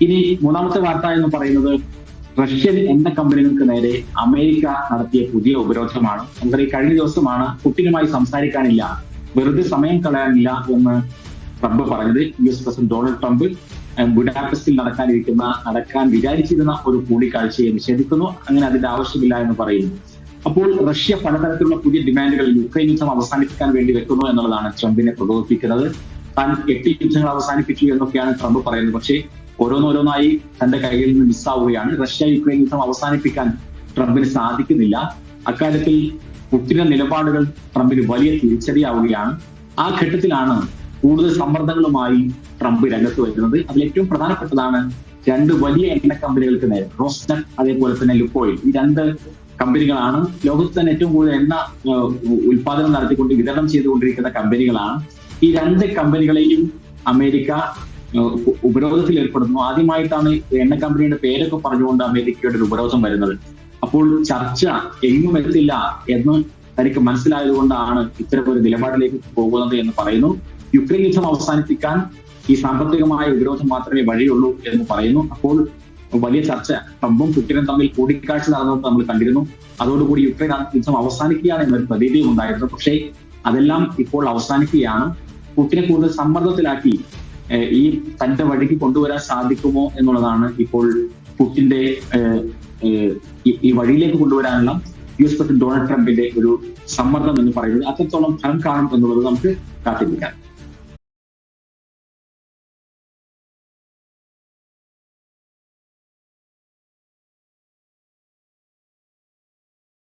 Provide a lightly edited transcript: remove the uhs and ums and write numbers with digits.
ഇനി മൂന്നാമത്തെ വാർത്ത എന്ന് പറയുന്നത് റഷ്യൻ എണ്ണ കമ്പനികൾക്ക് നേരെ അമേരിക്ക നടത്തിയ പുതിയ ഉപരോധമാണ്. ഈ കഴിഞ്ഞ ദിവസമാണ് പുടിനുമായി സംസാരിക്കാനില്ല, വെറുതെ സമയം കളയാനില്ല എന്ന് ട്രംപ് പറഞ്ഞത്. US പ്രസിഡന്റ് ഡൊണാൾഡ് ട്രംപ് ബുഡാപെസ്റ്റിൽ നടക്കാൻ വിചാരിച്ചിരുന്ന ഒരു കൂടിക്കാഴ്ചയെ നിഷേധിക്കുന്നു. അങ്ങനെ അതിന്റെ ആവശ്യമില്ല എന്ന് പറയുന്നു. അപ്പോൾ റഷ്യ പലതരത്തിലുള്ള പുതിയ ഡിമാൻഡുകൾ യുക്രൈൻ യുദ്ധം അവസാനിപ്പിക്കാൻ വേണ്ടി വെക്കുന്നു എന്നുള്ളതാണ് ട്രംപിനെ പ്രകോപിപ്പിക്കുന്നത്. താൻ 8 യുദ്ധങ്ങൾ അവസാനിപ്പിച്ചു എന്നൊക്കെയാണ് ട്രംപ് പറയുന്നത്. പക്ഷേ ഓരോന്നോരോന്നായി തന്റെ കയ്യിൽ നിന്ന് മിസ്സാവുകയാണ്. റഷ്യ യുക്രൈൻ യുദ്ധം അവസാനിപ്പിക്കാൻ ട്രംപിന് സാധിക്കുന്നില്ല. അക്കാര്യത്തിൽ പുടിന്റെ നിലപാടുകൾ ട്രംപിന് വലിയ തിരിച്ചടിയാവുകയാണ്. ആ ഘട്ടത്തിലാണ് കൂടുതൽ സമ്മർദ്ദങ്ങളുമായി ട്രംപ് രംഗത്ത് വരുന്നത്. അതിൽ ഏറ്റവും പ്രധാനപ്പെട്ടതാണ് 2 വലിയ എണ്ണ കമ്പനികൾക്ക് നേരെ, റോസ്നെഫ്റ്റ് അതേപോലെ തന്നെ ലുക്കോയിൽ. ഈ 2 കമ്പനികളാണ് ലോകത്ത് തന്നെ ഏറ്റവും കൂടുതൽ എണ്ണ ഉൽപാദനം നടത്തിക്കൊണ്ട് വിതരണം ചെയ്തുകൊണ്ടിരിക്കുന്ന കമ്പനികളാണ്. ഈ 2 കമ്പനികളെയും അമേരിക്ക ഉപരോധത്തിൽ ഏർപ്പെടുന്നു. ആദ്യമായിട്ടാണ് എണ്ണ കമ്പനിയുടെ പേരൊക്കെ പറഞ്ഞുകൊണ്ട് അമേരിക്കയുടെ ഒരു ഉപരോധം വരുന്നത്. അപ്പോൾ ചർച്ച എങ്ങും എത്തില്ല എന്ന് തനിക്ക് മനസ്സിലായതുകൊണ്ടാണ് ഇത്തരമൊരു നിലപാടിലേക്ക് പോകുന്നത് എന്ന് പറയുന്നു. യുക്രൈൻ യുദ്ധം അവസാനിപ്പിക്കാൻ ഈ സാമ്പത്തികമായ ഉപരോധം മാത്രമേ വഴിയുള്ളൂ എന്ന് പറയുന്നു. അപ്പോൾ വലിയ ചർച്ച, ട്രംപും പുടിനും തമ്മിൽ കൂടിക്കാഴ്ച നടന്നത് നമ്മൾ കണ്ടിരുന്നു. അതോടുകൂടി യുക്രൈൻ യുദ്ധം അവസാനിക്കുകയാണ് എന്നൊരു പ്രതീതിയും ഉണ്ടായിരുന്നു. പക്ഷേ അതെല്ലാം ഇപ്പോൾ അവസാനിക്കുകയാണ്. പുടിനെ കൂടുതൽ സമ്മർദ്ദത്തിലാക്കി ഈ തന്റെ വഴിക്ക് കൊണ്ടുവരാൻ സാധിക്കുമോ എന്നുള്ളതാണ് ഇപ്പോൾ പുടിന്റെ ഈ വഴിയിലേക്ക് കൊണ്ടുവരാനുള്ള US പ്രസിഡന്റ് ഡൊണാൾഡ് ട്രംപിന്റെ ഒരു സമ്മർദ്ദം എന്ന് പറയുന്നത്. അത്രത്തോളം ഫലം കാണും എന്നുള്ളത് നമുക്ക് കാത്തിരിക്കാം.